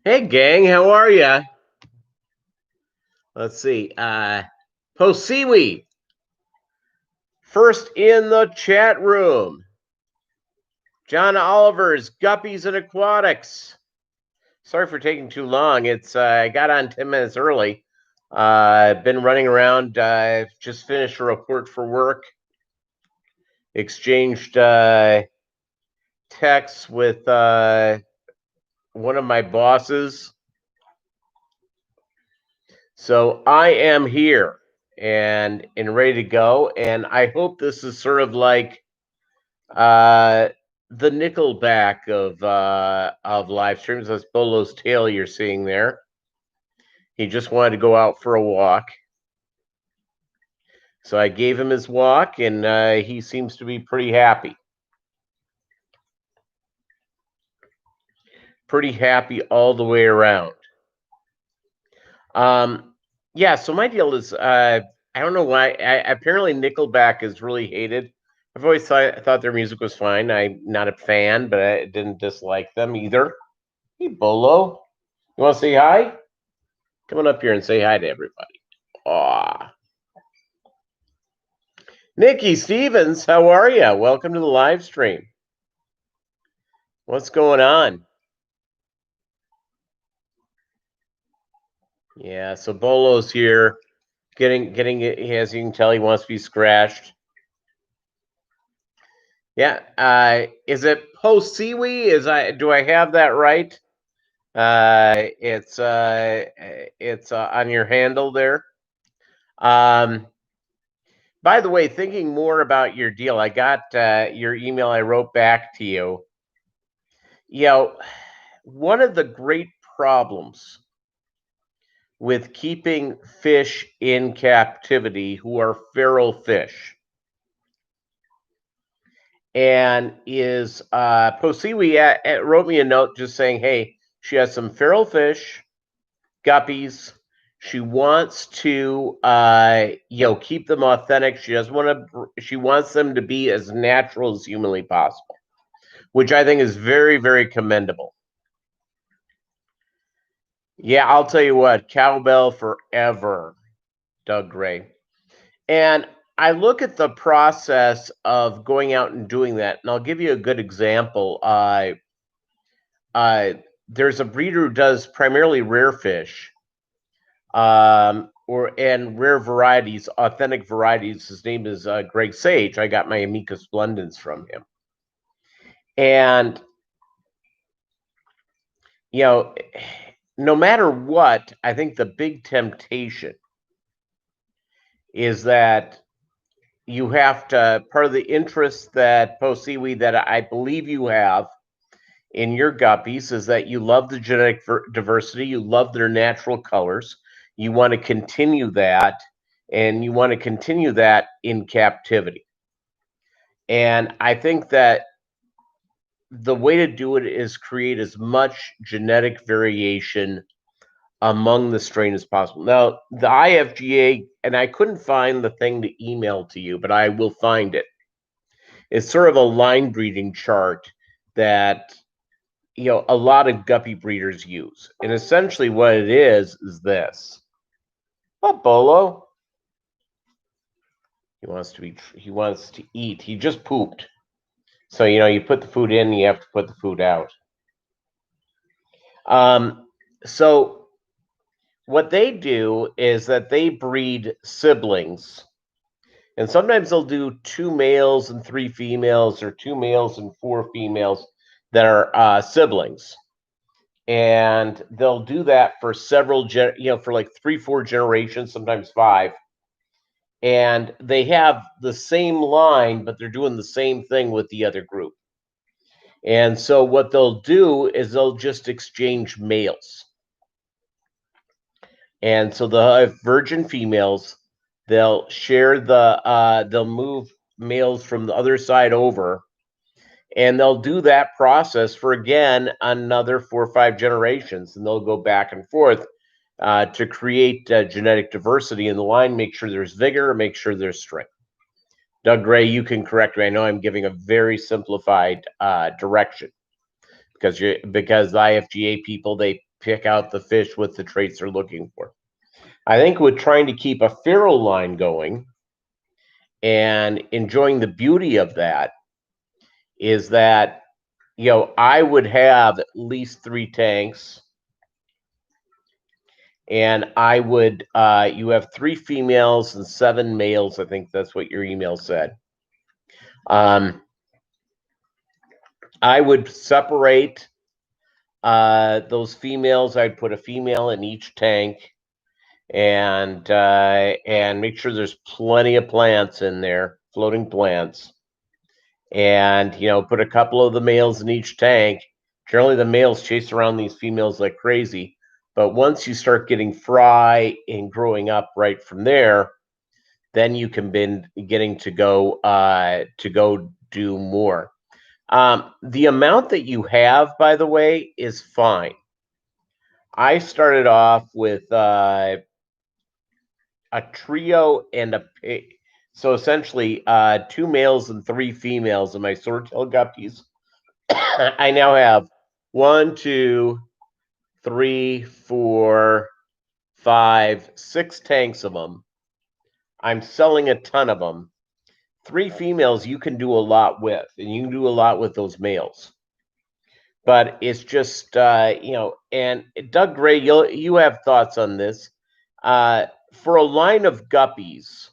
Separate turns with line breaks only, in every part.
Hey, gang, how are ya? Let's see. Posiwi, first in the chat room. John Oliver's Guppies and Aquatics. Sorry for taking too long. It's I got on 10 minutes early. I've been running around. I've just finished a report for work. Exchanged texts with one of my bosses. So I am here and ready to go. And I hope this is sort of like the Nickelback of live streams. That's Bolo's tail you're seeing there. He just wanted to go out for a walk. So I gave him his walk, and he seems to be pretty happy. Pretty happy all the way around. Yeah, so my deal is, I don't know why. Apparently, Nickelback is really hated. I've always thought their music was fine. I'm not a fan, but I didn't dislike them either. Hey, Bolo, you want to say hi? Come on up here and say hi to everybody. Aw. Nikki Stevens, how are you? Welcome to the live stream. What's going on? Yeah, so Bolo's here, getting as you can tell, he wants to be scratched. Yeah, is it Posiwi? Do I have that right? It's on your handle there. By the way, thinking more about your deal, I got your email. I wrote back to you. You know, one of the great problems with keeping fish in captivity who are feral fish and is Posiwi wrote me a note just saying, hey, she has some feral fish, guppies. She wants to keep them authentic. She doesn't want to. She wants them to be as natural as humanly possible, which I think is very, very commendable. Yeah, I'll tell you what, cowbell forever, Doug Gray. And I look at the process of going out and doing that, and I'll give you a good example. There's a breeder who does primarily rare fish, and rare varieties, authentic varieties. His name is Greg Sage. I got my Amicus Splendens from him, and no matter what, I think the big temptation is that you have to, part of the interest that Posiwi, that I believe you have in your guppies, is that you love the genetic diversity, you love their natural colors, you want to continue that, and you want to continue that in captivity. And I think that the way to do it is create as much genetic variation among the strain as possible. Now, the IFGA, and I couldn't find the thing to email to you, but I will find it. It's sort of a line breeding chart that a lot of guppy breeders use. And essentially what it is this. What, Bolo? He wants to eat. He just pooped. So, you put the food in, you have to put the food out. So what they do is that they breed siblings. And sometimes they'll do 2 males and 3 females, or 2 males and 4 females that are siblings. And they'll do that for several, for like 3-4 generations, sometimes 5. And they have the same line, but they're doing the same thing with the other group. And so what they'll do is they'll just exchange males. And so they'll have virgin females. They'll share they'll move males from the other side over, and they'll do that process for, again, another 4 or 5 generations, and they'll go back and forth to create genetic diversity in the line, make sure there's vigor, make sure there's strength. Doug Gray, you can correct me. I know I'm giving a very simplified direction, because the IFGA people, they pick out the fish with the traits they're looking for. I think with trying to keep a feral line going and enjoying the beauty of that is that, I would have at least 3 tanks, and I would, you have 3 females and 7 males. I think that's what your email said. I would separate those females. I'd put a female in each tank, and make sure there's plenty of plants in there, floating plants, and put a couple of the males in each tank. Generally, the males chase around these females like crazy, but once you start getting fry and growing up right from there, then you can be getting to go do more. The amount that you have, by the way, is fine. I started off with a trio and so essentially 2 males and 3 females in my swordtail guppies. I now have 1, 2, 3, 4, 5, 6 tanks of them. I'm selling a ton of them. 3 females you can do a lot with, and you can do a lot with those males. But it's just, and Doug Gray, you have thoughts on this. For a line of guppies,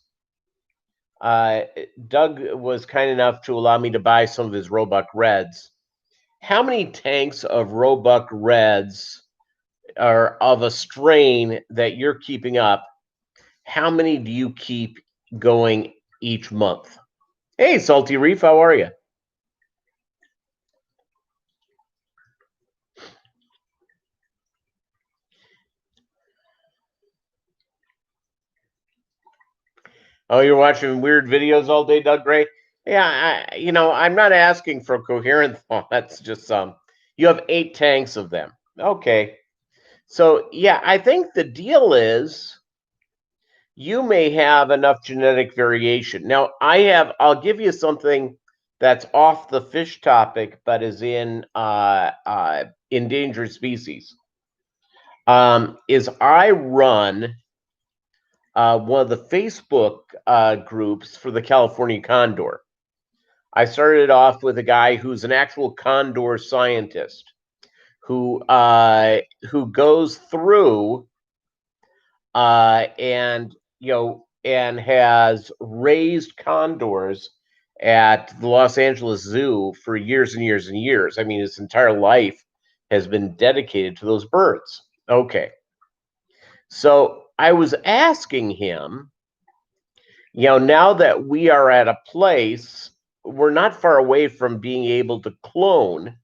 Doug was kind enough to allow me to buy some of his Roebuck Reds. How many tanks of Roebuck Reds are of a strain that you're keeping up? How many do you keep going each month? Hey, Salty Reef, how are you? Oh, you're watching weird videos all day, Doug Gray? Yeah, I'm not asking for coherent thoughts, just some. You have 8 tanks of them. Okay. So, yeah, I think the deal is you may have enough genetic variation. Now, I'll give you something that's off the fish topic, but is in endangered species. Is I run one of the Facebook groups for the California condor. I started off with a guy who's an actual condor scientist who goes through and has raised condors at the Los Angeles Zoo for years and years and years. I mean, his entire life has been dedicated to those birds. Okay. So I was asking him, now that we are at a place, we're not far away from being able to clone,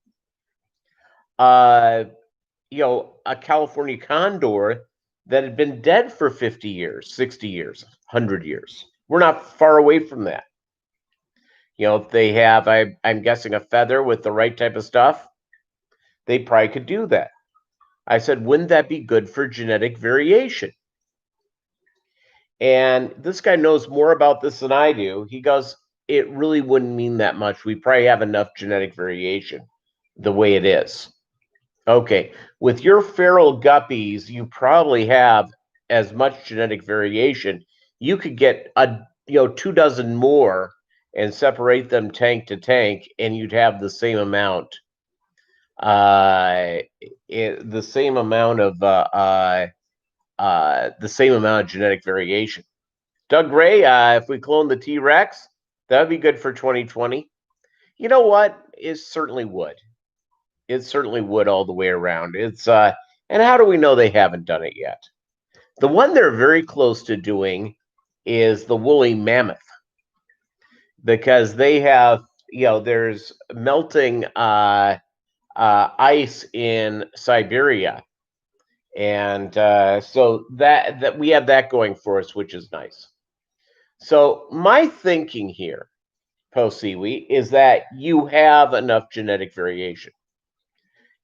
a California condor that had been dead for 50 years, 60 years, 100 years. We're not far away from that. If they have, I'm guessing, a feather with the right type of stuff, they probably could do that. I said, wouldn't that be good for genetic variation? And this guy knows more about this than I do. He goes, it really wouldn't mean that much. We probably have enough genetic variation the way it is. Okay, with your feral guppies, you probably have as much genetic variation. You could get 2 dozen more and separate them tank to tank, and you'd have the same amount. The same amount of genetic variation. Doug Ray, if we clone the T-Rex, that would be good for 2020. You know what? It certainly would. It certainly would all the way around. It's and how do we know they haven't done it yet? The one they're very close to doing is the woolly mammoth, because they have, there's melting ice in Siberia, and so that we have that going for us, which is nice. So my thinking here, Posiwi, is that you have enough genetic variation.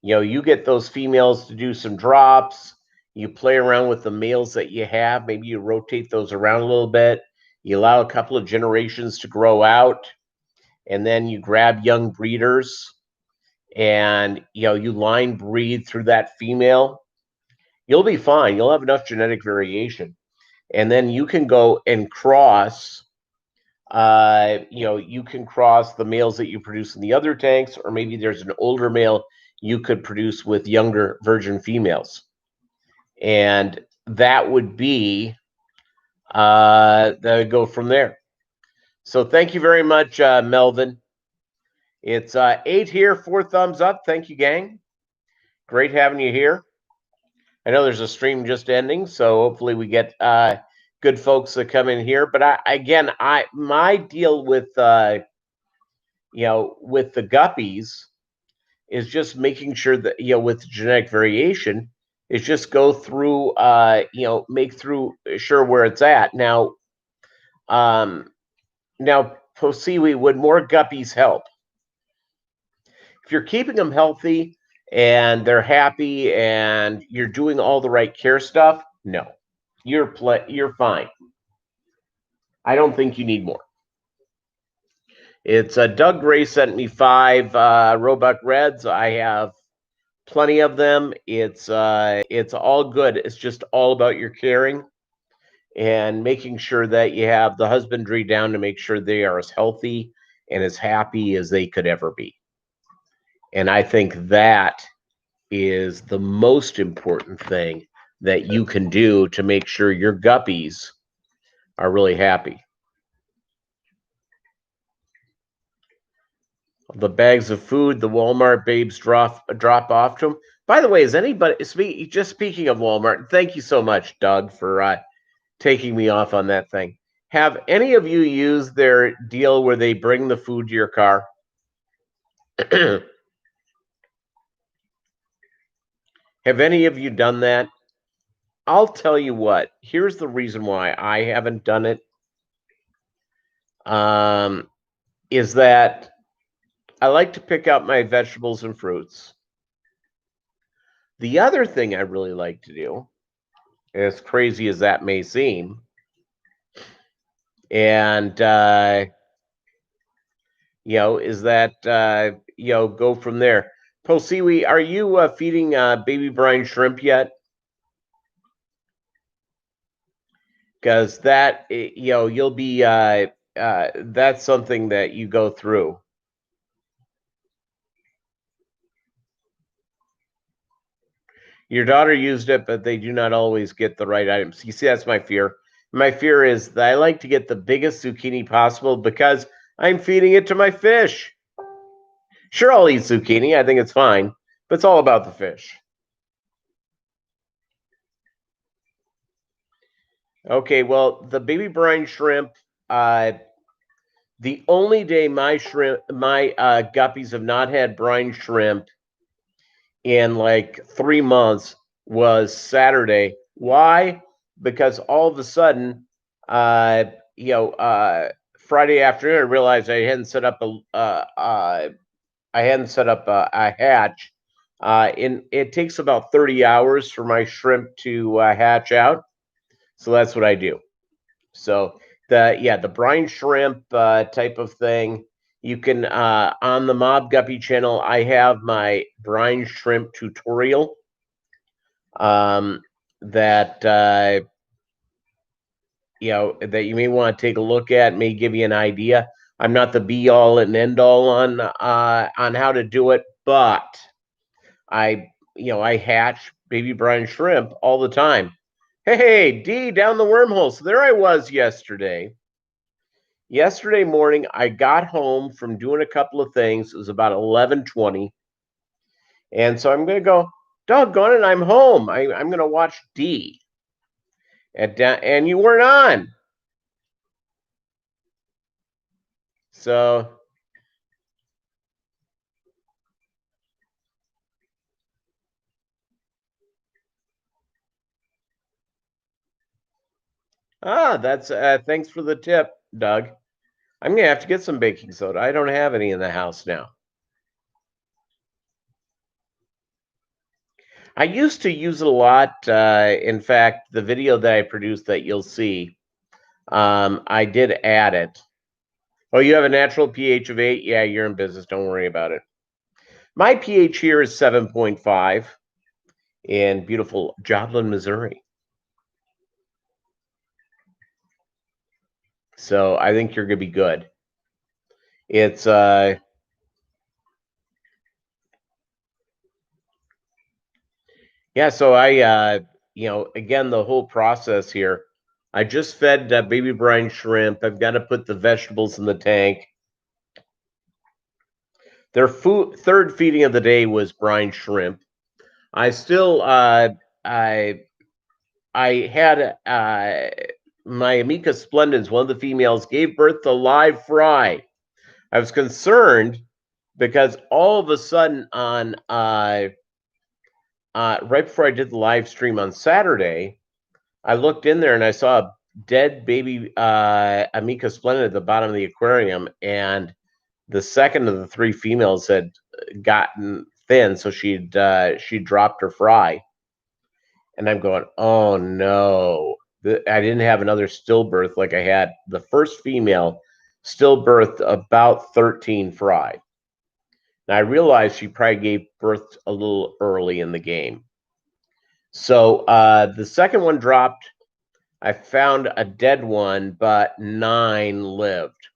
You get those females to do some drops. You play around with the males that you have. Maybe you rotate those around a little bit. You allow a couple of generations to grow out, and then you grab young breeders and you line breed through that female, you'll be fine. You'll have enough genetic variation, and then you can go and cross. You can cross the males that you produce in the other tanks, or maybe there's an older male you could produce with younger virgin females, and that would be that would go from there. So thank you very much, Melvin. It's 8 here, 4 thumbs up. Thank you, gang. Great having you here. I know there's a stream just ending, so hopefully we get good folks that come in here. But my deal with with the guppies is just making sure that with genetic variation is just go through make through sure where it's at. Now Posiwi, would more guppies help? If you're keeping them healthy and they're happy and you're doing all the right care stuff, no, you're fine. I don't think you need more. It's Doug Gray sent me 5 Roebuck Reds. I have plenty of them. It's all good. It's just all about your caring and making sure that you have the husbandry down to make sure they are as healthy and as happy as they could ever be. And I think that is the most important thing that you can do to make sure your guppies are really happy. The bags of food, the Walmart babes drop off to them. By the way, is anybody just speaking of Walmart? Thank you so much, Doug, for taking me off on that thing. Have any of you used their deal where they bring the food to your car? Have any of you done that? I'll tell you what. Here's the reason why I haven't done it. Is that I like to pick out my vegetables and fruits. The other thing I really like to do, as crazy as that may seem, and is that go from there. Posiwi, are you feeding baby brine shrimp yet? Because that you'll be that's something that you go through. Your daughter used it, but they do not always get the right items. You see, that's my fear. My fear is that I like to get the biggest zucchini possible because I'm feeding it to my fish. Sure, I'll eat zucchini. I think it's fine, but it's all about the fish. Okay, well, the baby brine shrimp, the only day my guppies have not had brine shrimp in like 3 months was Saturday. Why? Because all of a sudden, Friday afternoon, I realized I hadn't set up a hatch. It takes about 30 hours for my shrimp to hatch out, so that's what I do. So the brine shrimp type of thing. You can on the Mobb Guppy channel, I have my brine shrimp tutorial. That that you may want to take a look at, may give you an idea. I'm not the be all and end all on how to do it, but I hatch baby brine shrimp all the time. Hey, D, down the wormhole. So there I was yesterday. Yesterday morning, I got home from doing a couple of things. It was about 11:20. And so I'm going to go, doggone it, I'm home. I'm going to watch D. And you weren't on. So that's thanks for the tip, Doug. I'm going to have to get some baking soda. I don't have any in the house now. I used to use it a lot. In fact, the video that I produced that you'll see, I did add it. Oh, you have a natural pH of 8? Yeah, you're in business. Don't worry about it. My pH here is 7.5 in beautiful Joplin, Missouri. So I think you're going to be good. It's yeah, so I again, the whole process here. I just fed baby brine shrimp. I've got to put the vegetables in the tank. Their third feeding of the day was brine shrimp. I still I had my Amica splendens, one of the females, gave birth to live fry. I was concerned because all of a sudden on right before I did the live stream on Saturday, I looked in there and I saw a dead baby Amica splendid at the bottom of the aquarium, and the second of the three females had gotten thin, so she dropped her fry. And I'm going, oh no. I didn't have another stillbirth like I had. The first female stillbirthed about 13 fry. And I realized she probably gave birth a little early in the game. So the second one dropped. I found a dead one, but 9 lived.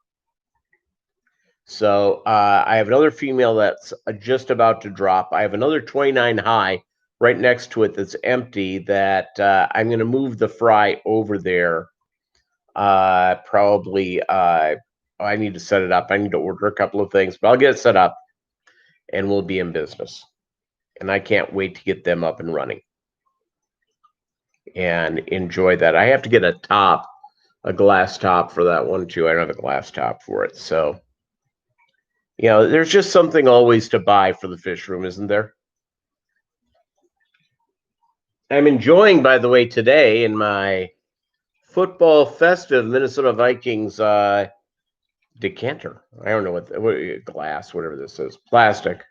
So I have another female that's just about to drop. I have another 29 high right next to it that's empty that I'm going to move the fry over there. Probably I need to set it up. I need to order a couple of things, but I'll get it set up and we'll be in business. And I can't wait to get them up and running and enjoy that. I have to get a glass top for that one too. I don't have a glass top for it. So, there's just something always to buy for the fish room, isn't there? I'm enjoying, by the way, today in my football festive Minnesota Vikings decanter. I don't know what glass, whatever this is, plastic.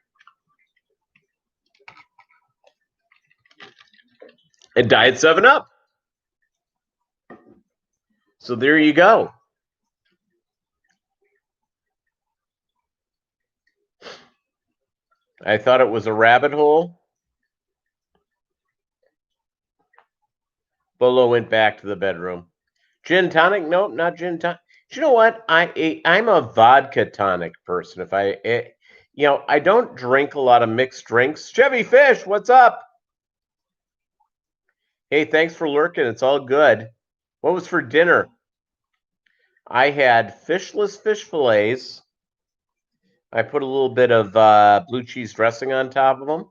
And Diet 7-Up. So there you go. I thought it was a rabbit hole. Bolo went back to the bedroom. Gin tonic? Nope, not gin tonic. Do you know what? I'm a vodka tonic person. If I don't drink a lot of mixed drinks. Chevy Fish, what's up? Hey, thanks for lurking. It's all good. What was for dinner? I had fishless fish fillets. I put a little bit of blue cheese dressing on top of them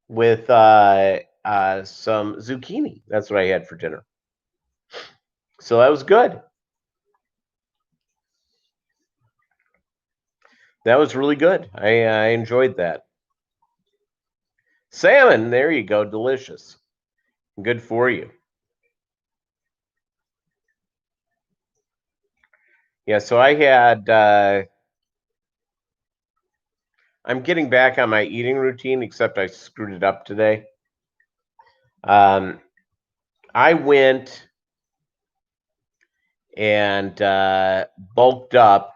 with some zucchini. That's what I had for dinner. So that was good. That was really good. I enjoyed that. Salmon, there you go, delicious. Good for you. Yeah, so I had I'm getting back on my eating routine, except I screwed it up today. I went and bulked up,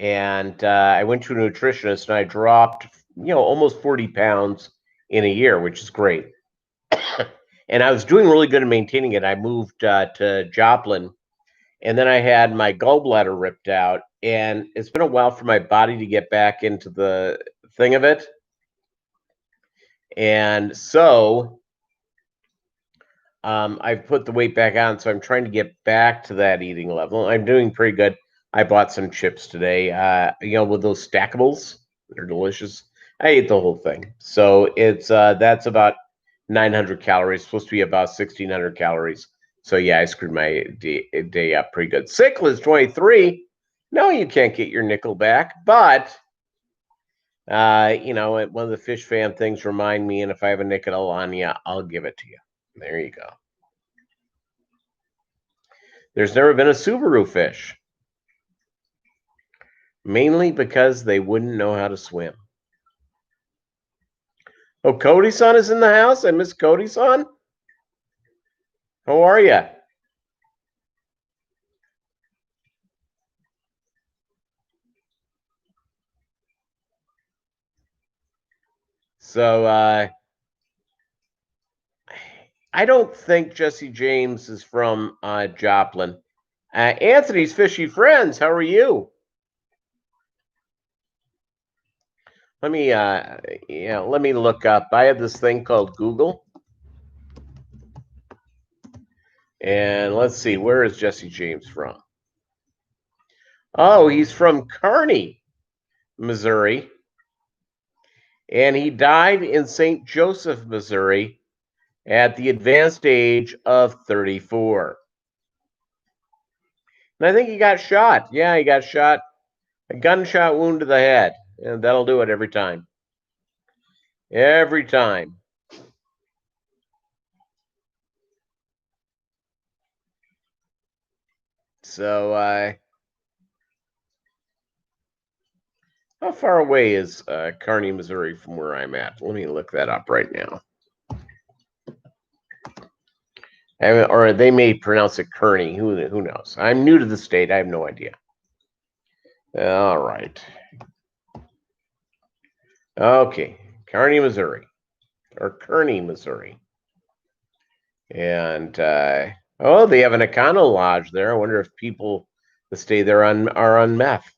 and I went to a nutritionist, and I dropped, almost 40 pounds in a year, which is great. And I was doing really good at maintaining it. I moved to Joplin, and then I had my gallbladder ripped out, and it's been a while for my body to get back into the thing of it. And so I've put the weight back on, so I'm trying to get back to that eating level. I'm doing pretty good. I bought some chips today, with those stackables. They're delicious. I ate the whole thing. So it's that's about 900 calories, supposed to be about 1,600 calories. So yeah, I screwed my day up pretty good. Sickle is 23. No, you can't get your Nickelback, but one of the fish fan things remind me, and if I have a nickel on you, I'll give it to you. There you go. There's never been a Subaru fish. Mainly because they wouldn't know how to swim. Oh, Cody-san is in the house? I miss Cody-san? How are you? So I don't think Jesse James is from Joplin. Anthony's Fishy Friends, how are you? Let me look up. I have this thing called Google. And let's see, where is Jesse James from? Oh, he's from Kearney, Missouri. And he died in St. Joseph, Missouri at the advanced age of 34. And I think he got shot. Yeah, he got shot. A gunshot wound to the head. And that'll do it every time. Every time. So, how far away is Kearney, Missouri from where I'm at? Let me look that up right now. Or they may pronounce it Kearney. Who knows? I'm new to the state. I have no idea. All right. Okay. Kearney, Missouri. Or Kearney, Missouri. And, oh, they have an Econo Lodge there. I wonder if people that stay there are on meth.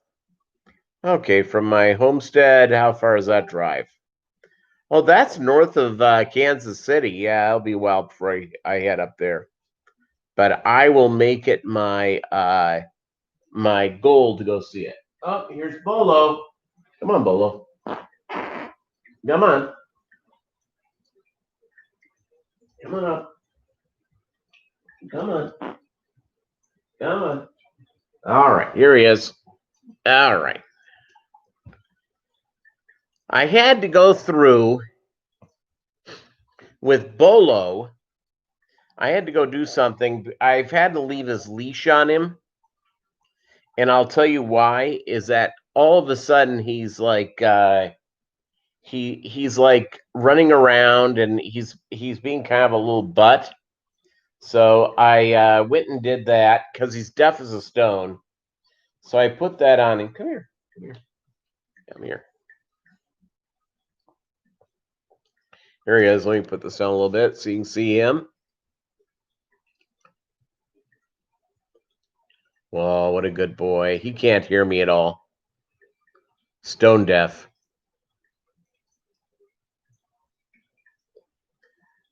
Okay, from my homestead, how far is that drive? Oh, that's north of Kansas City. Yeah, it'll be a while before I head up there. But I will make it my my goal to go see it. Oh, here's Bolo. Come on, Bolo. Come on. Come on up. Come on. Come on. All right, here he is. All right. I had to go through with Bolo. I had to go do something. I've had to leave his leash on him. And I'll tell you why, is that all of a sudden he's like he's like running around and he's being kind of a little butt. So I went and did that because he's deaf as a stone. So I put that on him. Come here. Come here. Come here. Here he is. Let me put this down a little bit so you can see him. Well, what a good boy. He can't hear me at all. Stone deaf.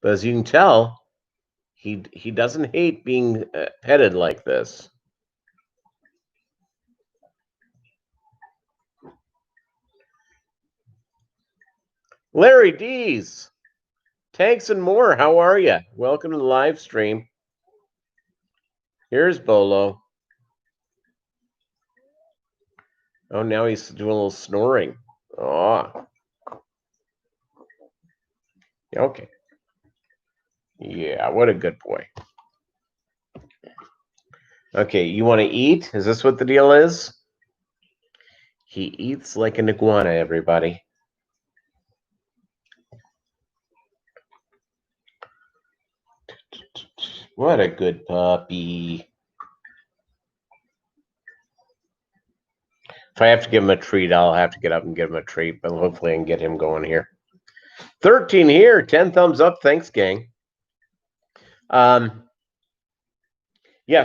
But as you can tell, he doesn't hate being petted like this. Larry D's. Tanks and more. How are you? Welcome to the live stream. Here's Bolo. Oh, now he's doing a little snoring. Oh. Okay. Yeah, what a good boy. Okay, you want to eat? Is this what the deal is? He eats like an iguana, everybody. What a good puppy. If I have to give him a treat, I'll have to get up and give him a treat, but hopefully I can get him going here. 13 here, 10 thumbs up. Thanks, gang. Yeah,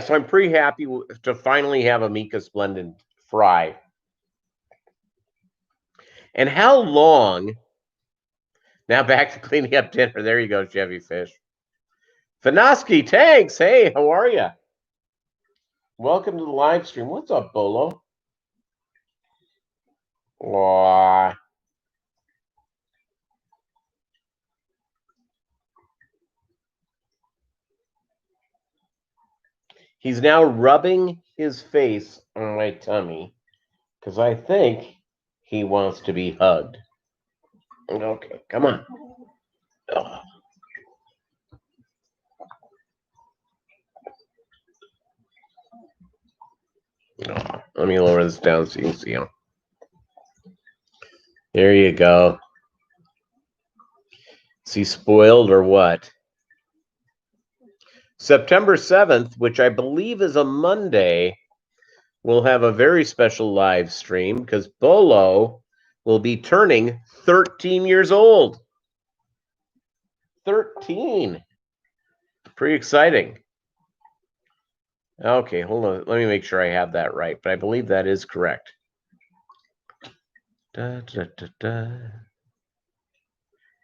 so I'm pretty happy to finally have a Mika Splendid fry. And how long? Now back to cleaning up dinner. There you go, Chevy Fish. Finoski Tanks, hey, how are you? Welcome to the live stream. What's up, Bolo? Aww. He's now rubbing his face on my tummy because I think he wants to be hugged. Okay, come on. Oh. Oh, let me lower this down so you can see him. There you go. Is he spoiled or what? September 7th, which I believe is a Monday, we'll have a very special live stream because Bolo will be turning 13 years old. 13. Pretty exciting. Okay, hold on. Let me make sure I have that right, but I believe that is correct. Da, da, da, da.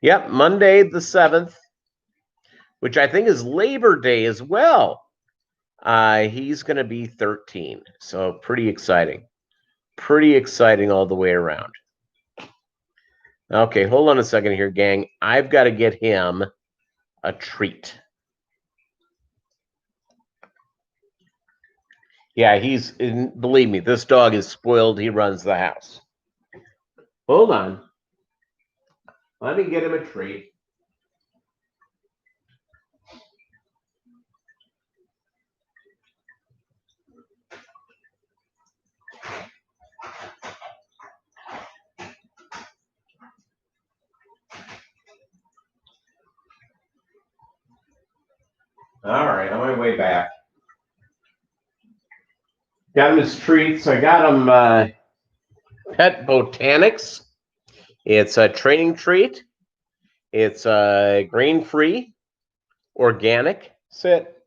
Yep, Monday the 7th, which I think is Labor Day as well. He's going to be 13, so pretty exciting. Pretty exciting all the way around. Okay, hold on a second here, gang. I've got to get him a treat. Yeah, believe me, this dog is spoiled. He runs the house. Hold on. Let me get him a treat. All right, on my way back. Got him his treats. I got him Pet Botanics. It's a training treat. It's grain-free, organic. Sit.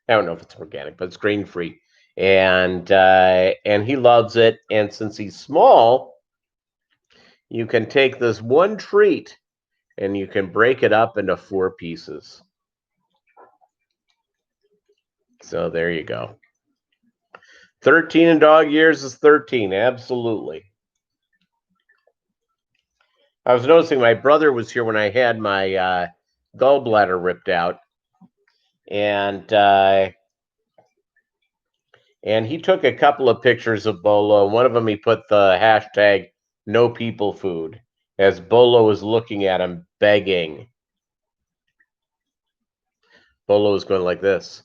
I don't know if it's organic, but it's grain-free, and he loves it. And since he's small, you can take this one treat and you can break it up into 4 pieces. So there you go. 13 in dog years is 13. Absolutely. I was noticing my brother was here when I had my gallbladder ripped out, and he took a couple of pictures of Bolo. One of them he put the hashtag no people food as Bolo was looking at him begging. Bolo was going like this.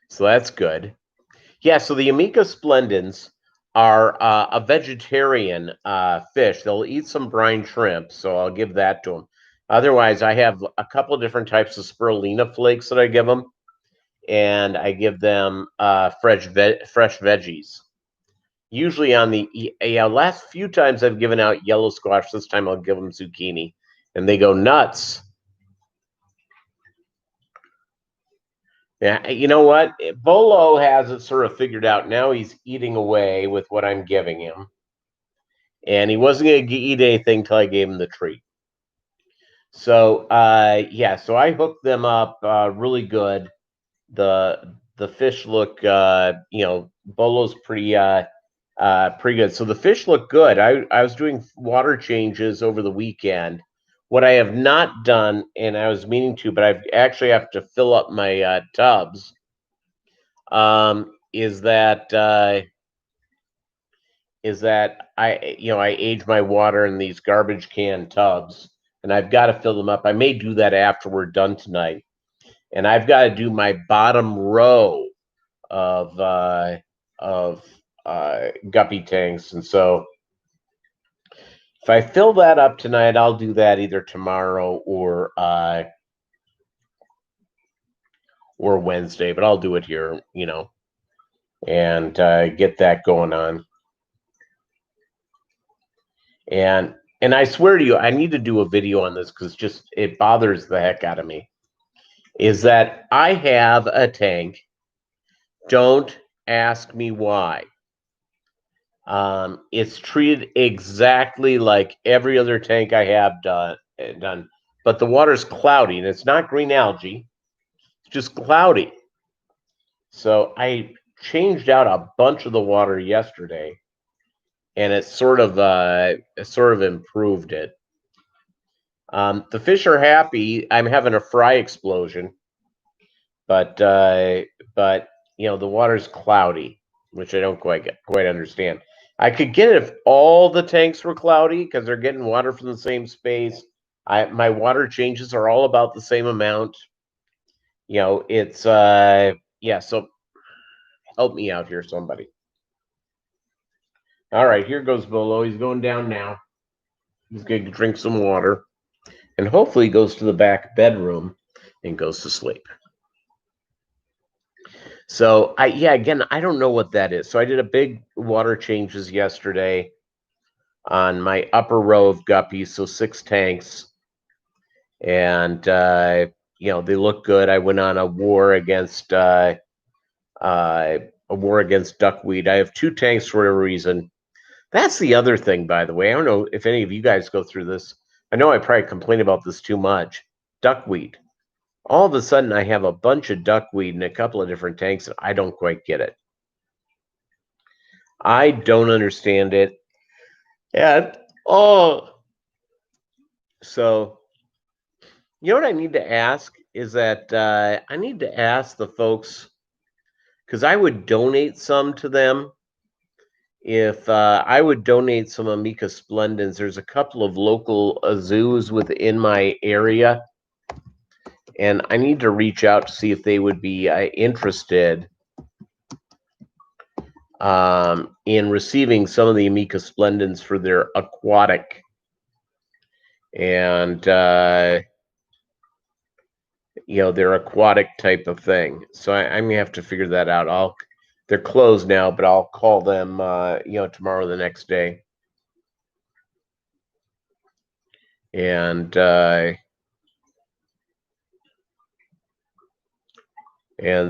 So that's good. Yeah, so the Amica splendens are a vegetarian fish. They'll eat some brine shrimp, so I'll give that to them. Otherwise, I have a couple of different types of spirulina flakes that I give them, and I give them fresh veggies. Usually on the last few times I've given out yellow squash. This time I'll give them zucchini, and they go nuts. Yeah, you know what? Bolo has it sort of figured out. Now he's eating away with what I'm giving him. And he wasn't going to eat anything until I gave him the treat. So, yeah, so I hooked them up really good. The fish look, Bolo's pretty good. So the fish look good. I was doing water changes over the weekend. What I have not done, and I was meaning to, but I actually have to fill up my tubs, is that I age my water in these garbage can tubs, and I've got to fill them up. I may do that after we're done tonight, and I've got to do my bottom row of guppy tanks, and so if I fill that up tonight, I'll do that either tomorrow or Wednesday, but I'll do it here, and get that going on. And I swear to you, I need to do a video on this because it bothers the heck out of me. Is that I have a tank. Don't ask me why. It's treated exactly like every other tank I have done, but the water's cloudy, and it's not green algae. It's just cloudy. So I changed out a bunch of the water yesterday, and it sort of improved it. The fish are happy. I'm having a fry explosion, but the water's cloudy, which I don't quite understand. I could get it if all the tanks were cloudy because they're getting water from the same space. My water changes are all about the same amount. It's so help me out here, somebody. All right, here goes Bolo. He's going down now. He's going to drink some water, and hopefully he goes to the back bedroom and goes to sleep. So again, I don't know what that is. So I did a big water changes yesterday. on my upper row of guppies, so 6 tanks. And, they look good. I went on a war against duckweed. I have 2 tanks for whatever reason. That's the other thing, by the way. I don't know if any of you guys go through this. I know I probably complain about this too much. Duckweed. All of a sudden, I have a bunch of duckweed in a couple of different tanks, and I don't quite get it. I don't understand it. And, so, you know what I need to ask is that I need to ask the folks, because I would donate some to them. If I would donate some Amica Splendens, there's a couple of local zoos within my area, and I need to reach out to see if they would be interested in receiving some of the Amica Splendens for their aquatic and their aquatic type of thing. So I'm gonna have to figure that out. They're closed now, but I'll call them tomorrow or the next day. And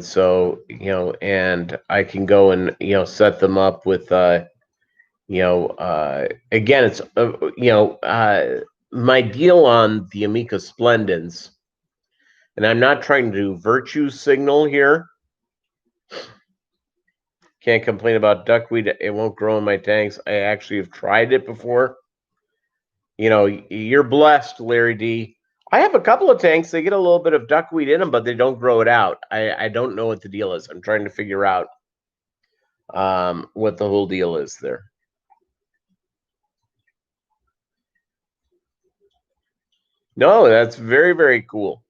so and I can go and set them up with again, it's my deal on the Amica Splendens, and I'm not trying to do virtue signal here. Can't complain about duckweed. It won't grow in my tanks. I actually have tried it before. You're blessed, Larry D. I have a couple of tanks. They get a little bit of duckweed in them, but they don't grow it out. I don't know what the deal is. I'm trying to figure out what the whole deal is there. No, that's very, very cool.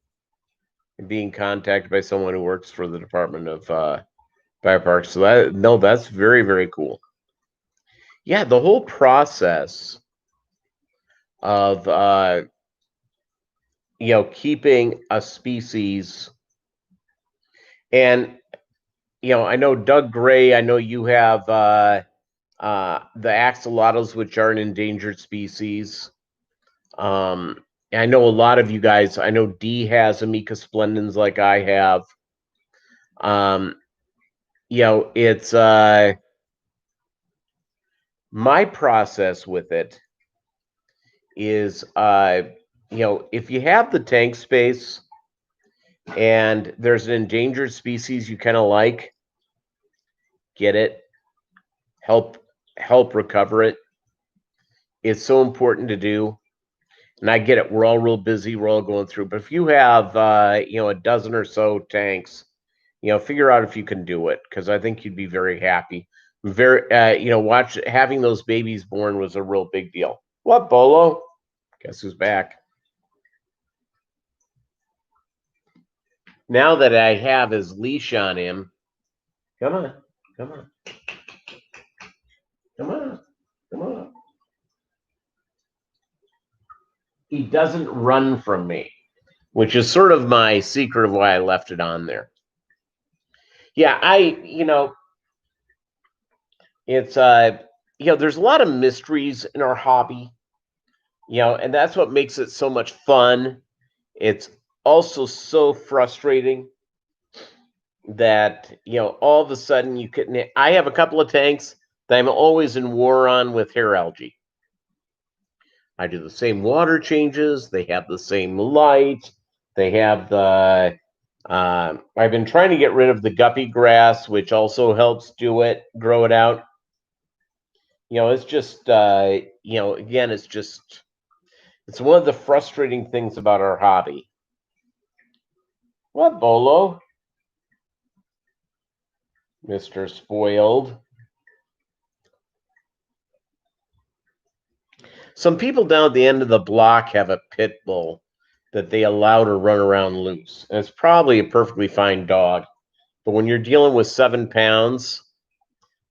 Being contacted by someone who works for the Department of Bioparks. So that's very, very cool. Yeah, the whole process of keeping a species, and I know Doug Gray, I know you have the axolotls, which are an endangered species. I know a lot of you guys, I know D has Amica Splendens like I have. It's my process with it is if you have the tank space and there's an endangered species you kind of like, get it, help recover it. It's so important to do. And I get it. We're all real busy. We're all going through. But if you have, a dozen or so tanks, figure out if you can do it, because I think you'd be very happy. Having those babies born was a real big deal. What, Bolo? Guess who's back? Now that I have his leash on him, come on. He doesn't run from me, which is sort of my secret of why I left it on there. Yeah, it's there's a lot of mysteries in our hobby, and that's what makes it so much fun. It's also so frustrating that all of a sudden I have a couple of tanks that I'm always in war on with hair algae. I do the same water changes. They have the same light. They have the I've been trying to get rid of the guppy grass, which also helps grow it out. It's just again, it's one of the frustrating things about our hobby. What, Bolo? Mr. Spoiled. Some people down at the end of the block have a pit bull that they allow to run around loose. And it's probably a perfectly fine dog. But when you're dealing with 7 pounds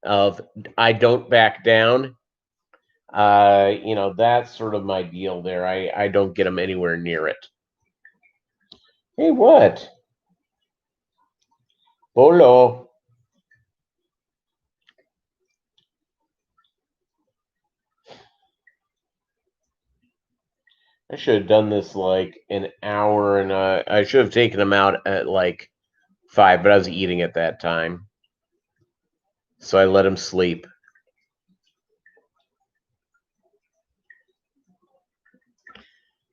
of I don't back down, that's sort of my deal there. I don't get them anywhere near it. Hey, what? Bolo. I should have done this like an hour, and I should have taken him out at like 5, but I was eating at that time, so I let him sleep.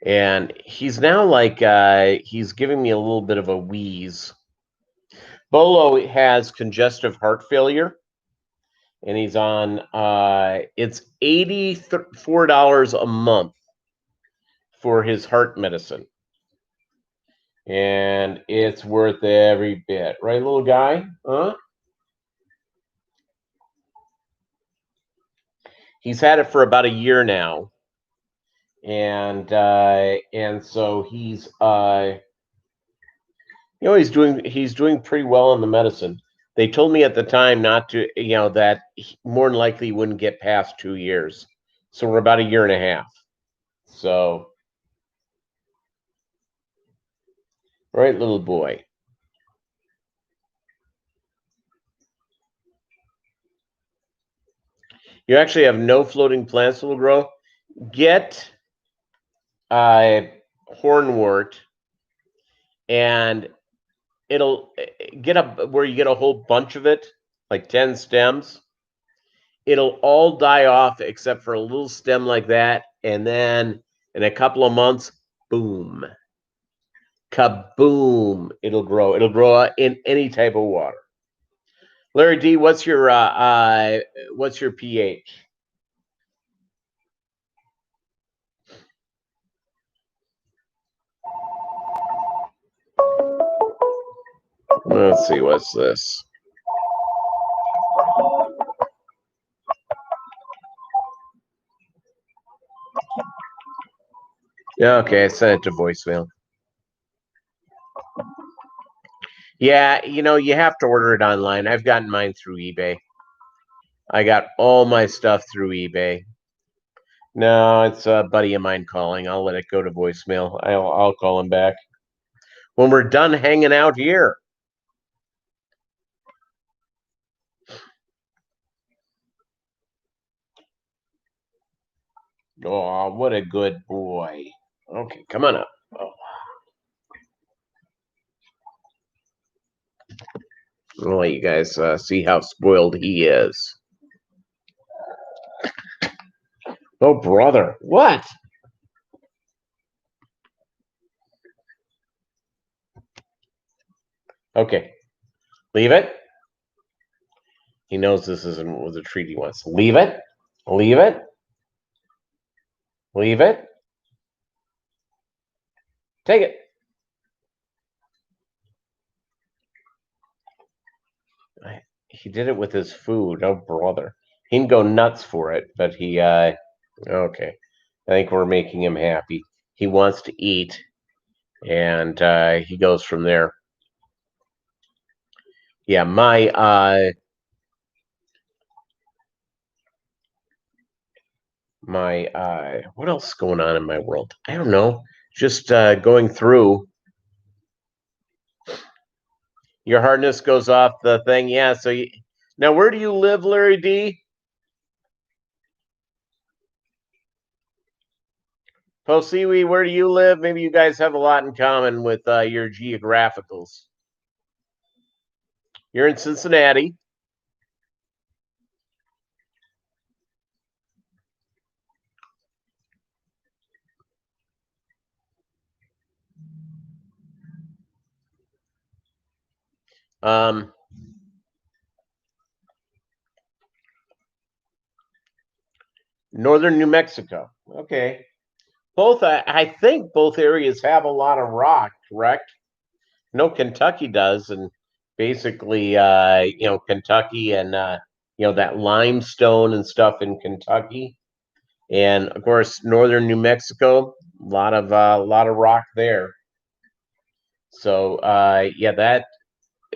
And he's now like he's giving me a little bit of a wheeze. Bolo has congestive heart failure, and he's on it's $84 a month for his heart medicine. And it's worth every bit, right, little guy? Huh? He's had it for about a year now, and so he's doing pretty well on the medicine. They told me at the time not to, that more than likely he wouldn't get past 2 years. So we're about a year and a half. So, right, little boy. You actually have no floating plants, little girl. Get uh, hornwort, and it'll get up where you get a whole bunch of it, like 10 stems. It'll all die off except for a little stem like that. And then in a couple of months, boom, kaboom, it'll grow. It'll grow in any type of water. Larry D, what's your pH? Let's see, what's this? Yeah, okay, I sent it to voicemail. Yeah, you have to order it online. I've gotten mine through eBay. I got all my stuff through eBay. No, it's a buddy of mine calling. I'll let it go to voicemail. I'll call him back when we're done hanging out here. Oh, what a good boy. Okay, come on up. Oh, I'll let you guys see how spoiled he is. Oh, brother. What? Okay, leave it. He knows this isn't the treat he wants. Leave it. Leave it. Leave it. Take it. He did it with his food. Oh, brother. He can go nuts for it, but okay. I think we're making him happy. He wants to eat, and he goes from there. Yeah, what else is going on in my world? I don't know. Just going through. Your hardness goes off the thing. Yeah. Now, where do you live, Larry D? Posiwi, where do you live? Maybe you guys have a lot in common with your geographicals. You're in Cincinnati. Um, Northern New Mexico. Okay. I think both areas have a lot of rock, correct? No, Kentucky does, and basically, Kentucky and that limestone and stuff in Kentucky, and of course, northern New Mexico, a lot of rock there. So, yeah, that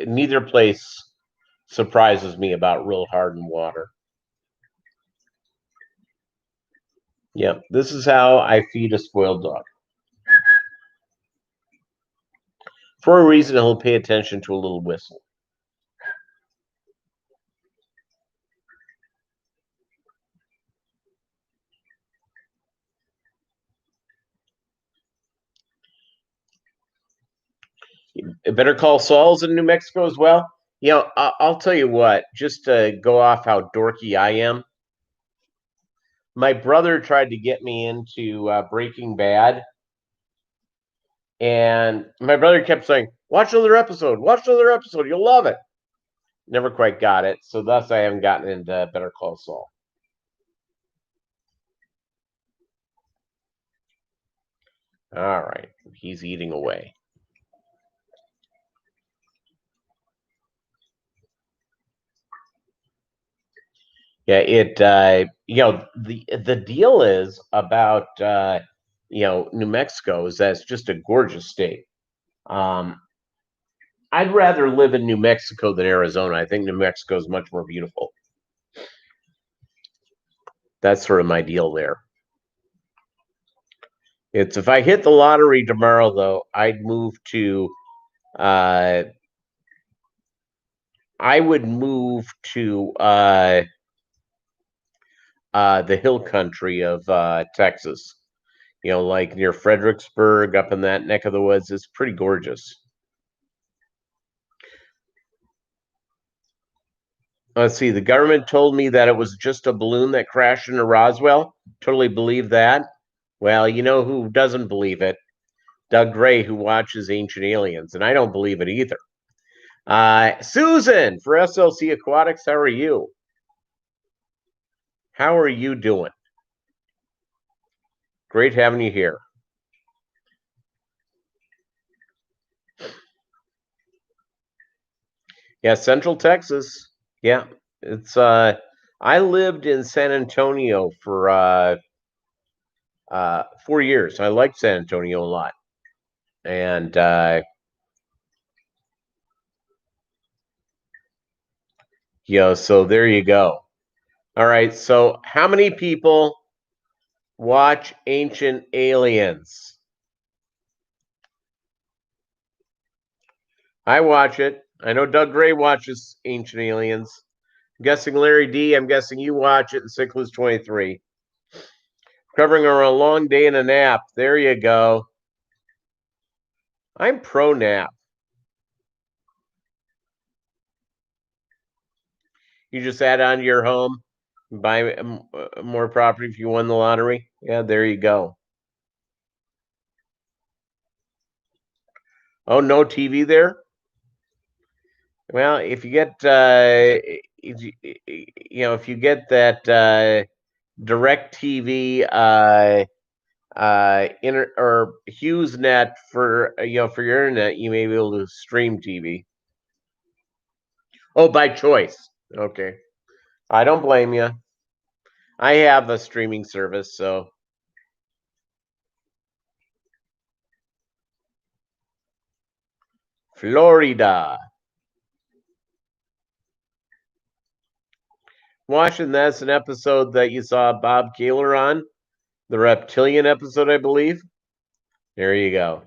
neither place surprises me about real hardened water. Yeah, this is how I feed a spoiled dog. For a reason, he'll pay attention to a little whistle. Better Call Saul's in New Mexico as well. I'll tell you what. Just to go off how dorky I am, my brother tried to get me into Breaking Bad, and my brother kept saying, "Watch another episode. Watch another episode. You'll love it." Never quite got it, so thus I haven't gotten into Better Call Saul. All right, he's eating away. Yeah, the deal is about New Mexico is that it's just a gorgeous state. Um, I'd rather live in New Mexico than Arizona. I think New Mexico is much more beautiful. That's sort of my deal there. It's if I hit the lottery tomorrow, though, I'd move to. I would move to the hill country of Texas. Like near Fredericksburg, up in that neck of the woods. It's pretty gorgeous. Let's see. The government told me that it was just a balloon that crashed into Roswell. Totally believe that. Well, you know who doesn't believe it? Doug Gray, who watches Ancient Aliens, and I don't believe it either. Susan for SLC Aquatics, how are you? How are you doing? Great having you here. Yeah, Central Texas. Yeah, it's. I lived in San Antonio for 4 years. I liked San Antonio a lot, and so there you go. All right, so how many people watch Ancient Aliens? I watch it. I know Doug Gray watches Ancient Aliens. I'm guessing Larry D. I'm guessing you watch it. And Sickles 23. Covering on a long day and a nap. There you go. I'm pro nap. You just add on to your home, buy more property if you won the lottery. Yeah, there you go. Oh, no TV there. Well, if you get if you get that Direct TV or HughesNet for for your internet, you may be able to stream TV. Oh, by choice. Okay, I don't blame you. I have a streaming service, so Florida. Watching that's an episode that you saw Bob Kaler on, the reptilian episode, I believe. There you go.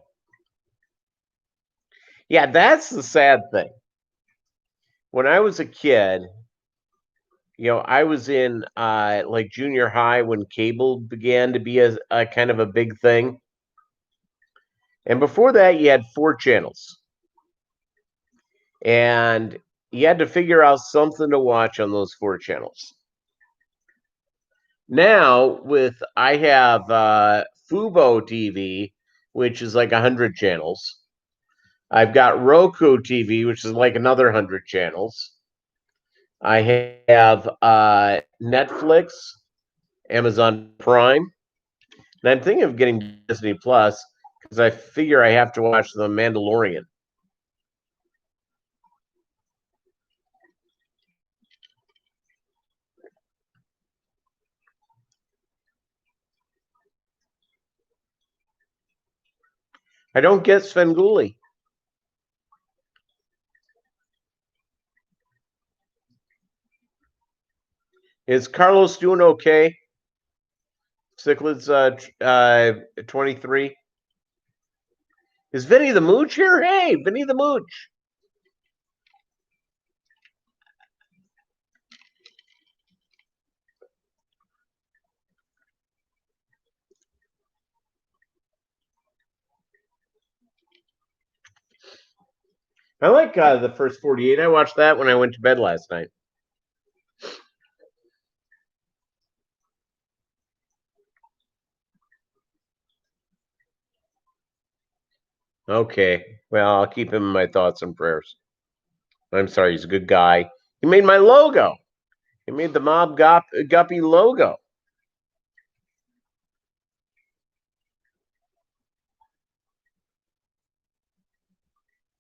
Yeah, that's the sad thing. When I was a kid, I was in like junior high when cable began to be a kind of a big thing. And before that, you had 4 channels. And you had to figure out something to watch on those 4 channels. Now, I have Fubo TV, which is like 100 channels. I've got Roku TV, which is like another 100 channels. I have Netflix, Amazon Prime, and I'm thinking of getting Disney Plus because I figure I have to watch The Mandalorian. I don't get Svengoolie. Is Carlos doing okay? Cichlids 23. Is Vinny the Mooch here? Hey, Vinny the Mooch. I like the first 48. I watched that when I went to bed last night. Okay. Well, I'll keep him in my thoughts and prayers. I'm sorry, he's a good guy. He made my logo. He made the Mobb Guppy logo.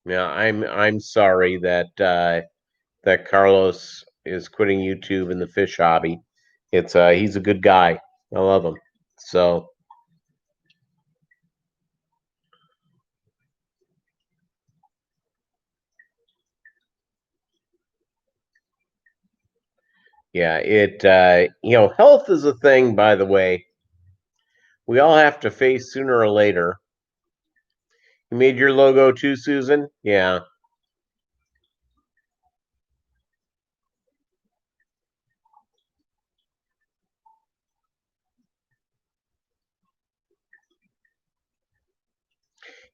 Yeah, I'm sorry that Carlos is quitting YouTube and the fish hobby. It's he's a good guy. I love him. So yeah, it health is a thing, by the way. We all have to face sooner or later. You made your logo too, Susan? Yeah.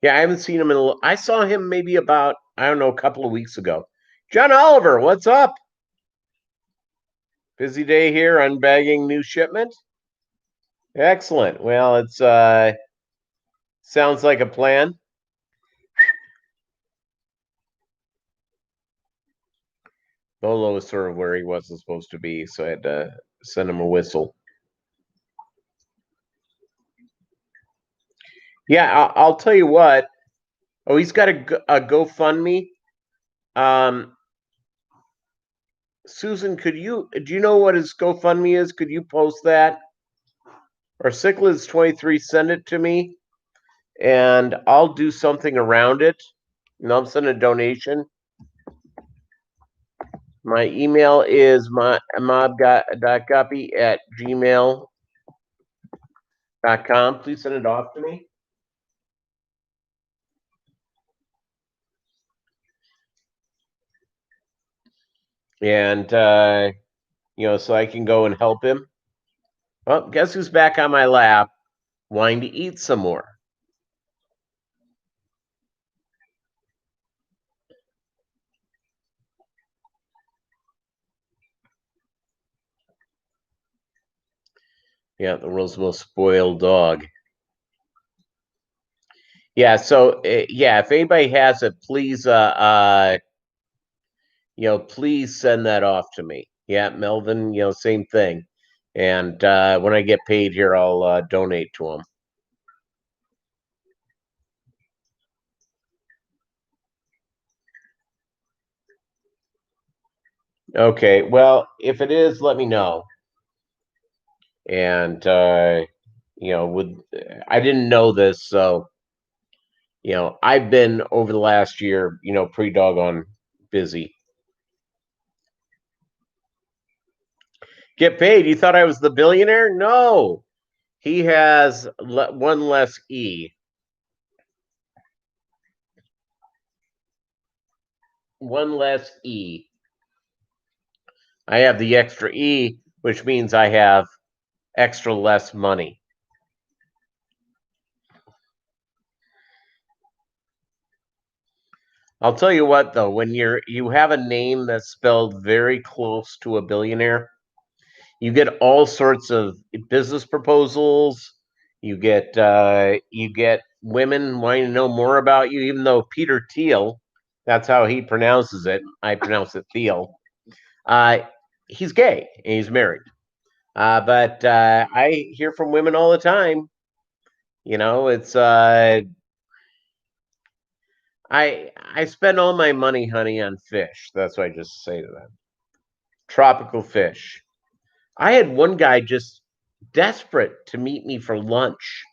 Yeah, I haven't seen him I saw him maybe about, I don't know, a couple of weeks ago. John Oliver, what's up? Busy day here, unbagging new shipment. Excellent. Well, it's sounds like a plan. Bolo was sort of where he wasn't supposed to be, so I had to send him a whistle. Yeah, I'll tell you what. Oh, he's got a GoFundMe. Um, Susan, do you know what his GoFundMe is? Could you post that? Or Cichlids23, send it to me, and I'll do something around it. And I'll send a donation. My email is mob.guppy@gmail.com. Please send it off to me. And so I can go and help him. Well, guess who's back on my lap, wanting to eat some more? Yeah, the world's most spoiled dog. Yeah, so yeah, if anybody has it, please please send that off to me. Yeah, Melvin, same thing. And when I get paid here, I'll donate to him. Okay, well, if it is, let me know. And with I didn't know this, so I've been over the last year, pretty doggone busy. Get paid? You thought I was the billionaire? No, he has one less E. One less E. I have the extra E, which means I have extra less money. I'll tell you what though, when you have a name that's spelled very close to a billionaire, you get all sorts of business proposals. You get women wanting to know more about you, even though Peter Thiel, that's how he pronounces it. I pronounce it Thiel. Uh, he's gay and he's married. But I hear from women all the time. It's I spend all my money, honey, on fish. That's what I just say to them. Tropical fish. I had one guy just desperate to meet me for lunch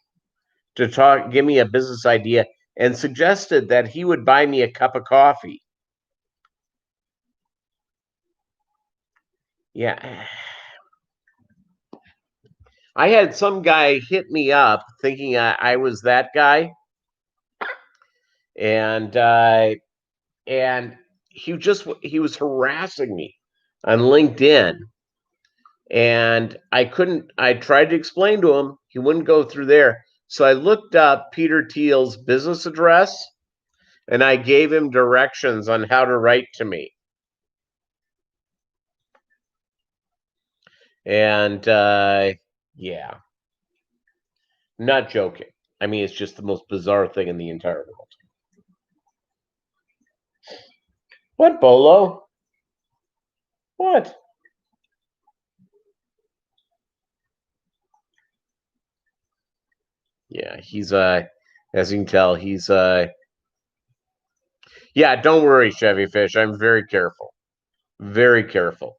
to give me a business idea, and suggested that he would buy me a cup of coffee. Yeah. I had some guy hit me up thinking I was that guy, and he was harassing me on LinkedIn, and I tried to explain to him, he wouldn't go through there. So I looked up Peter Thiel's business address, and I gave him directions on how to write to me. And yeah, not joking. I mean, it's just the most bizarre thing in the entire world. What, Bolo? What? Yeah, he's as you can tell, he's yeah, don't worry, Chevy Fish. I'm very careful. Very careful.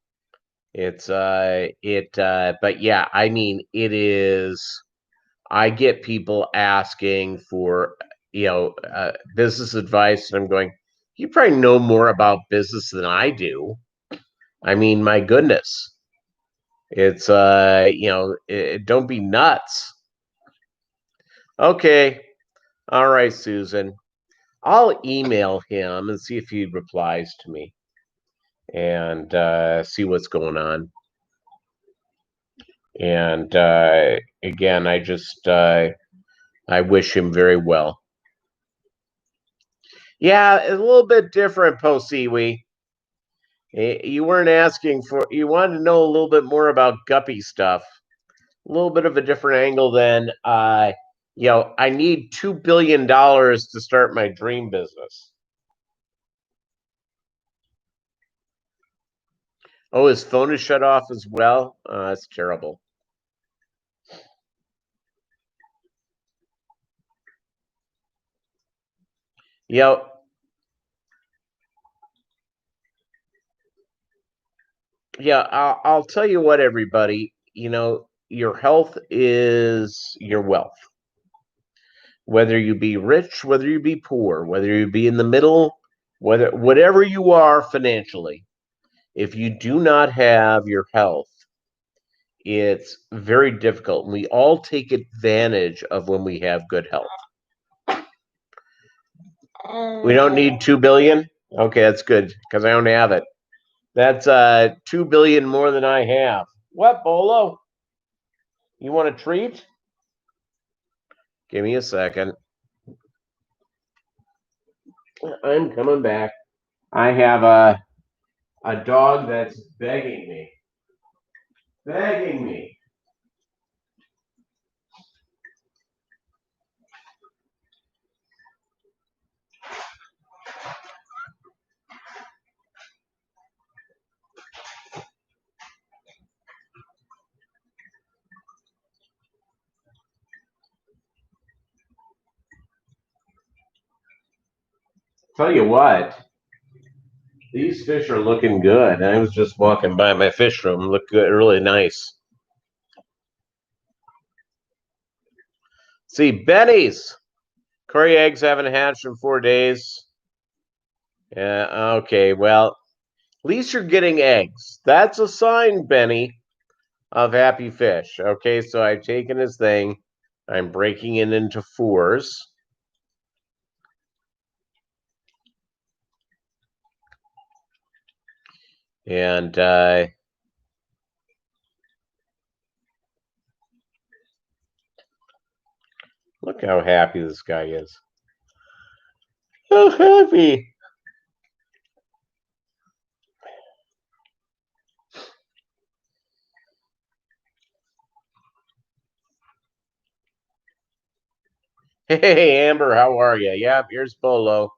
It's but yeah, I mean, it is. I get people asking for, business advice, and I'm going, you probably know more about business than I do. I mean, my goodness. It's don't be nuts. Okay. All right, Susan. I'll email him and see if he replies to me and see what's going on. And again, I wish him very well. Yeah, a little bit different, Posiwi. You weren't asking for. You wanted to know a little bit more about Guppy stuff. A little bit of a different angle than I need $2 billion to start my dream business. Oh, his phone is shut off as well. That's terrible. Yeah, yeah. I'll tell you what, everybody. Your health is your wealth. Whether you be rich, whether you be poor, whether you be in the middle, whatever you are financially, if you do not have your health, it's very difficult. And we all take advantage of when we have good health. We don't need 2 billion. Okay, that's good because I don't have it. That's 2 billion more than I have. What, Bolo? You want a treat? Give me a second. I'm coming back. I have a dog that's begging me. Begging me. Tell you what, these fish are looking good. I was just walking by my fish room. Look good, really nice. See, Benny's. Curry eggs haven't hatched in 4 days. Yeah, okay, well, at least you're getting eggs. That's a sign, Benny, of happy fish. Okay, so I've taken his thing. I'm breaking it into fours. And look how happy this guy is. How happy. Hey, Amber, how are you? Yep, here's Bolo.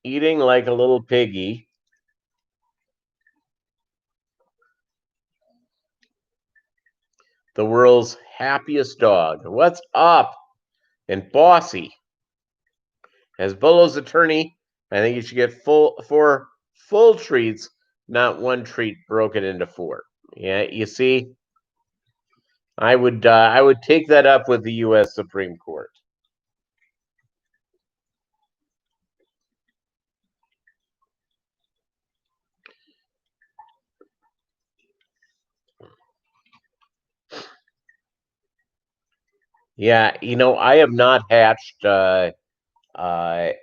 Eating like a little piggy. The world's happiest dog. What's up? And Bossy. As Bolo's attorney, I think you should get four full treats, not one treat broken into four. Yeah, you see, I would take that up with the U.S. Supreme Court. Yeah, I have not hatched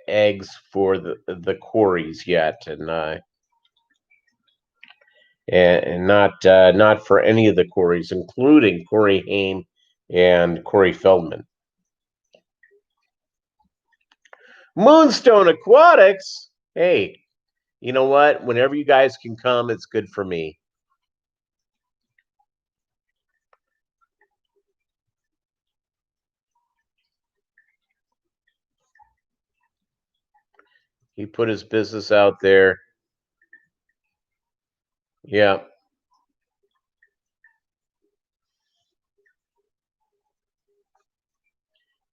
eggs for the quarries yet, and not for any of the quarries, including Corey Haim and Corey Feldman. Moonstone Aquatics. Hey, you know what? Whenever you guys can come, it's good for me. He put his business out there. Yeah.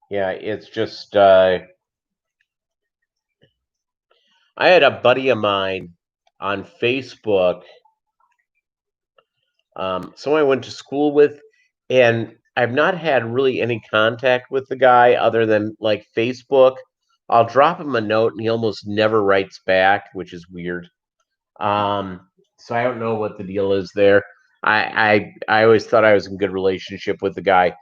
Yeah, it's just I had a buddy of mine on Facebook, someone I went to school with, and I've not had really any contact with the guy other than like Facebook. I'll drop him a note and he almost never writes back, which is weird. So I don't know what the deal is there. I always thought I was in good relationship with the guy.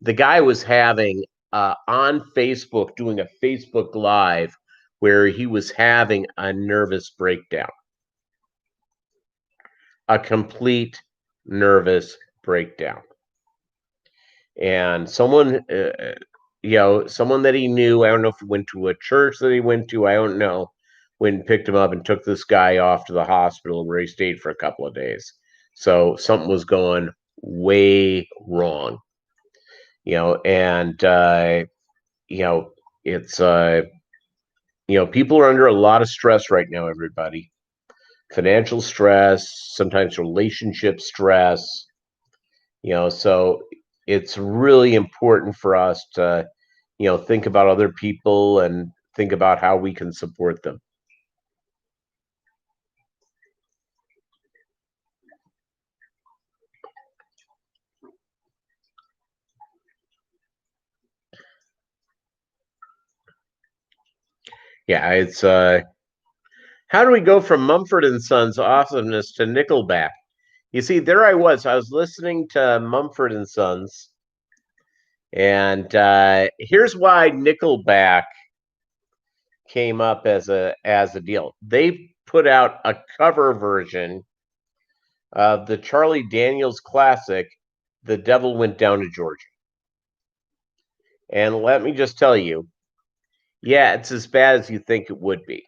The guy was having on Facebook doing a Facebook Live where he was having a nervous breakdown, a complete nervous breakdown. And someone, someone that he knew, I don't know if he went to a church that he went to, I don't know, went and picked him up and took this guy off to the hospital where he stayed for a couple of days. So something was going way wrong, and you know, it's people are under a lot of stress right now, everybody. Financial stress, sometimes relationship stress, so it's really important for us to, think about other people and think about how we can support them. Yeah, it's how do we go from Mumford and Sons awesomeness to Nickelback? You see, there I was listening to Mumford and Sons, and here's why Nickelback came up as a deal. They put out a cover version of the Charlie Daniels classic, "The Devil Went Down to Georgia." And let me just tell you, yeah, it's as bad as you think it would be.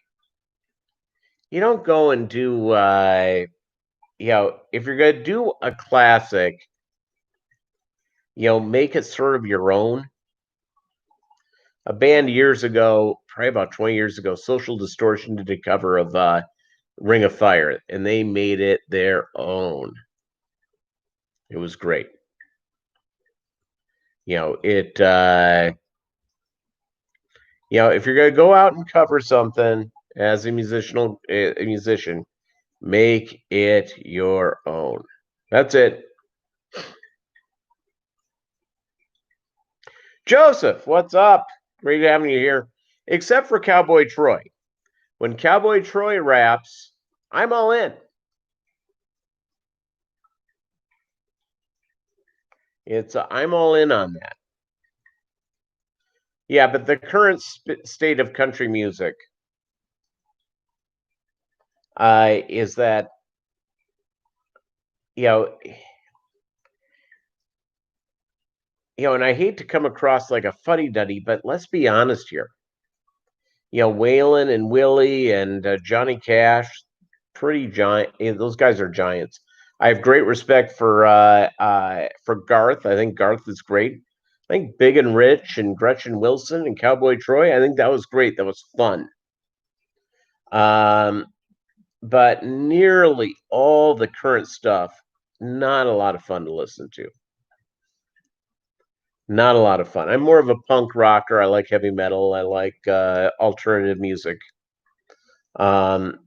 You don't go and do, if you're going to do a classic, make it sort of your own. A band years ago, probably about 20 years ago, Social Distortion did a cover of Ring of Fire, and they made it their own. It was great. It, if you're going to go out and cover something as a musician, make it your own. That's it. Joseph, what's up? Great having you here. Except for Cowboy Troy. When Cowboy Troy raps, I'm all in. I'm all in on that. Yeah, but the current state of country music is that you know and I hate to come across like a fuddy duddy, but let's be honest here. Waylon and Willie and Johnny Cash, pretty giant. Those guys are giants. I have great respect for Garth. I think Garth is great. I think Big and Rich and Gretchen Wilson and Cowboy Troy. I think that was great. That was fun. Um, but nearly all the current stuff, not a lot of fun to listen to. Not a lot of fun. I'm more of a punk rocker. I like heavy metal. I like alternative music. Um,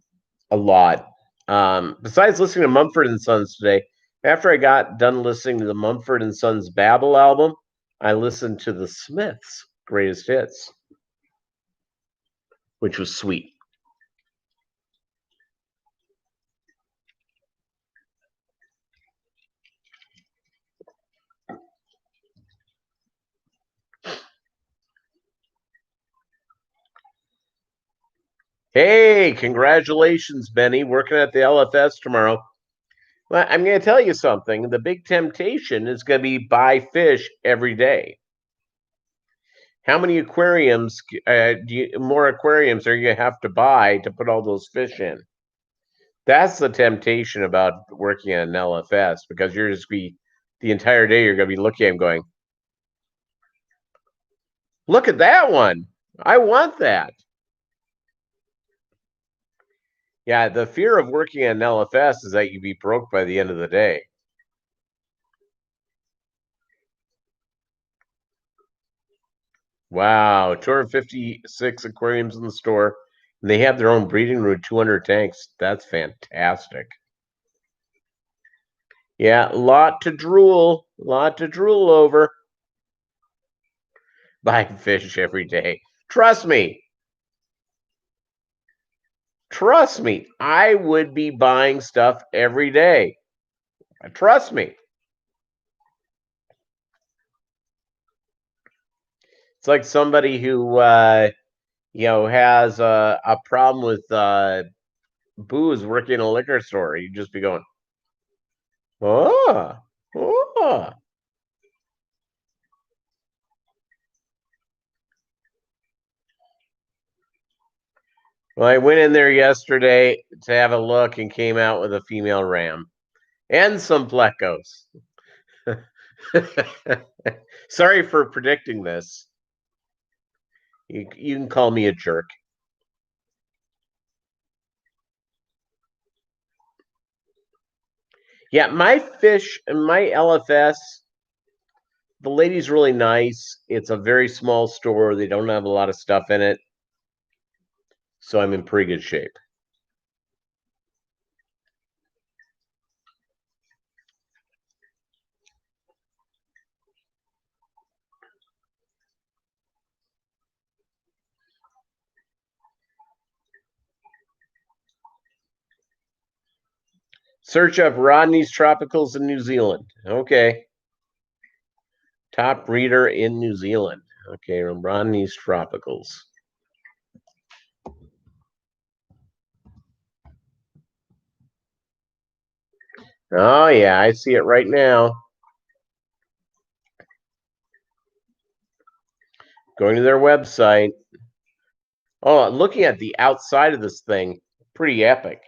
a lot. Besides listening to Mumford and Sons today, after I got done listening to the Mumford and Sons Babel album, I listened to the Smiths' greatest hits, which was sweet. Hey, congratulations, Benny, working at the LFS tomorrow. Well, I'm going to tell you something. The big temptation is going to be buy fish every day. How many aquariums more aquariums are you gonna have to buy to put all those fish in? That's the temptation about working at an LFS, because you're just be the entire day you're gonna be looking at them going, look at that one. I want that. Yeah, the fear of working at an LFS is that you be broke by the end of the day. Wow, 256 aquariums in the store, and they have their own breeding room, 200 tanks. That's fantastic. Yeah, lot to drool over. Buying fish every day. Trust me, I would be buying stuff every day. Trust me. It's like somebody who has a problem with booze working in a liquor store. You'd just be going, oh, oh. Well, I went in there yesterday to have a look and came out with a female ram and some plecos. Sorry for predicting this. You can call me a jerk. Yeah, my fish and my LFS, the lady's really nice. It's a very small store. They don't have a lot of stuff in it. So I'm in pretty good shape. Search up Rodney's Tropicals in New Zealand. Okay. Top breeder in New Zealand. Okay, Rodney's Tropicals. Oh, yeah, I see it right now. Going to their website. Oh, looking at the outside of this thing, pretty epic.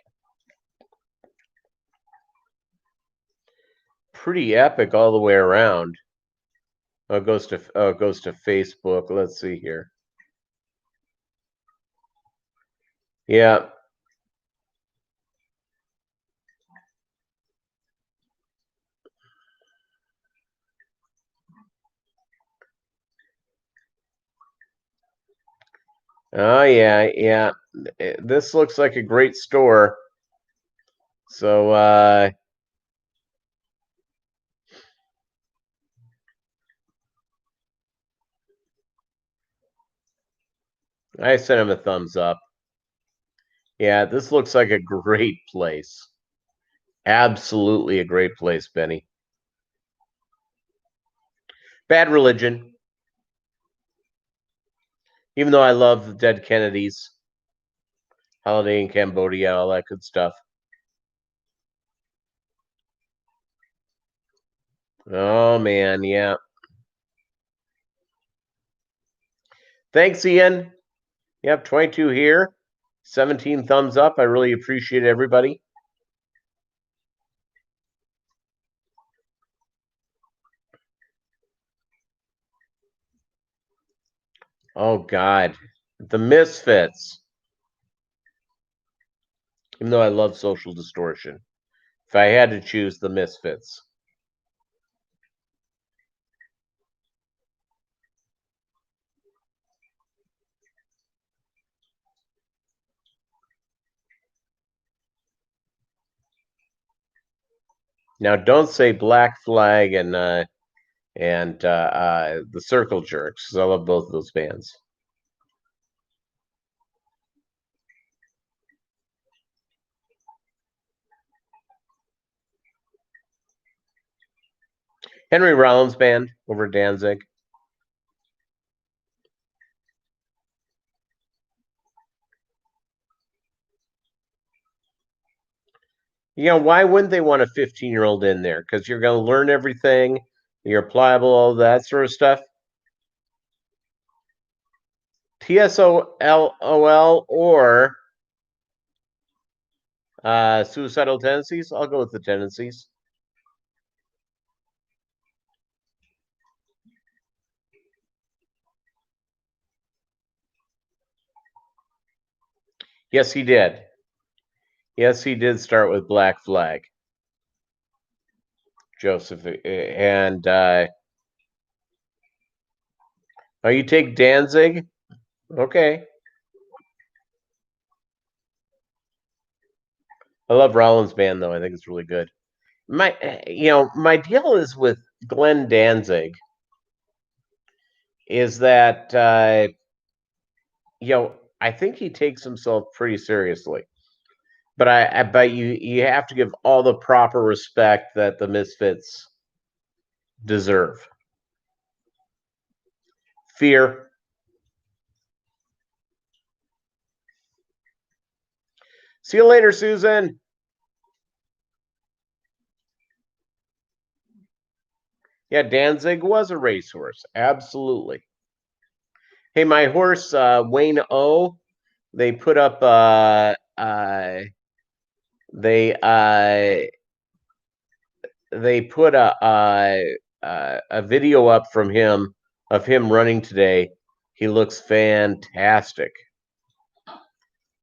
Pretty epic all the way around. Oh, it goes to Facebook. Let's see here. Yeah. Oh, yeah. This looks like a great store. So, I sent him a thumbs up. Yeah, this looks like a great place. Absolutely a great place, Benny. Bad Religion. Even though I love the Dead Kennedys, Holiday in Cambodia, all that good stuff. Oh, man, yeah. Thanks, Ian. Yep, 22 here. 17 thumbs up. I really appreciate everybody. Oh, God. The Misfits. Even though I love Social Distortion. If I had to choose, the Misfits. Now, don't say Black Flag and the Circle Jerks, because I love both of those bands. Henry Rollins Band over Danzig. Why wouldn't they want a 15-year-old in there? Because you're going to learn everything. You're pliable, all that sort of stuff. TSOLOL or suicidal tendencies? I'll go with the tendencies. Yes, he did. Yes, he did start with Black Flag, Joseph. And oh, you take Danzig? Okay. I love Rollins' band, though. I think it's really good. My deal is with Glenn Danzig is that I think he takes himself pretty seriously. But I bet you have to give all the proper respect that the Misfits deserve. Fear. See you later, Susan. Yeah, Danzig was a racehorse. Absolutely. Hey, my horse, Wayne O, they put up they put a video up from him of him running today. He looks fantastic.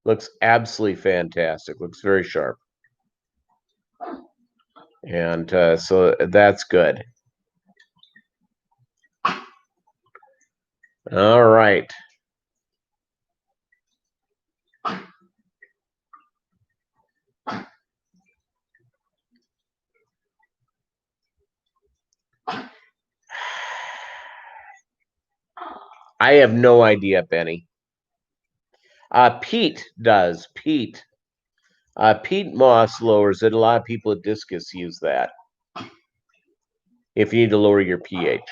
Looks absolutely fantastic. Looks very sharp. And so that's good. All right. I have no idea, Benny. Pete does. Pete Moss lowers it. A lot of people at Discus use that if you need to lower your pH.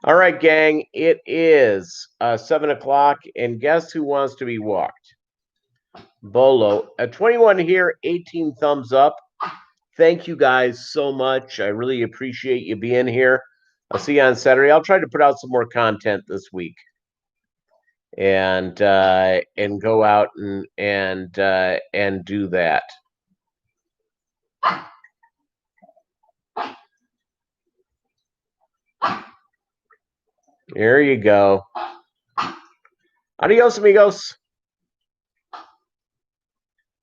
All right, gang, it is 7 o'clock, and guess who wants to be walked? Bolo. 21 here, 18 thumbs up. Thank you guys so much. I really appreciate you being here. I'll see you on Saturday. I'll try to put out some more content this week, and go out and do that. There you go. Adios, amigos.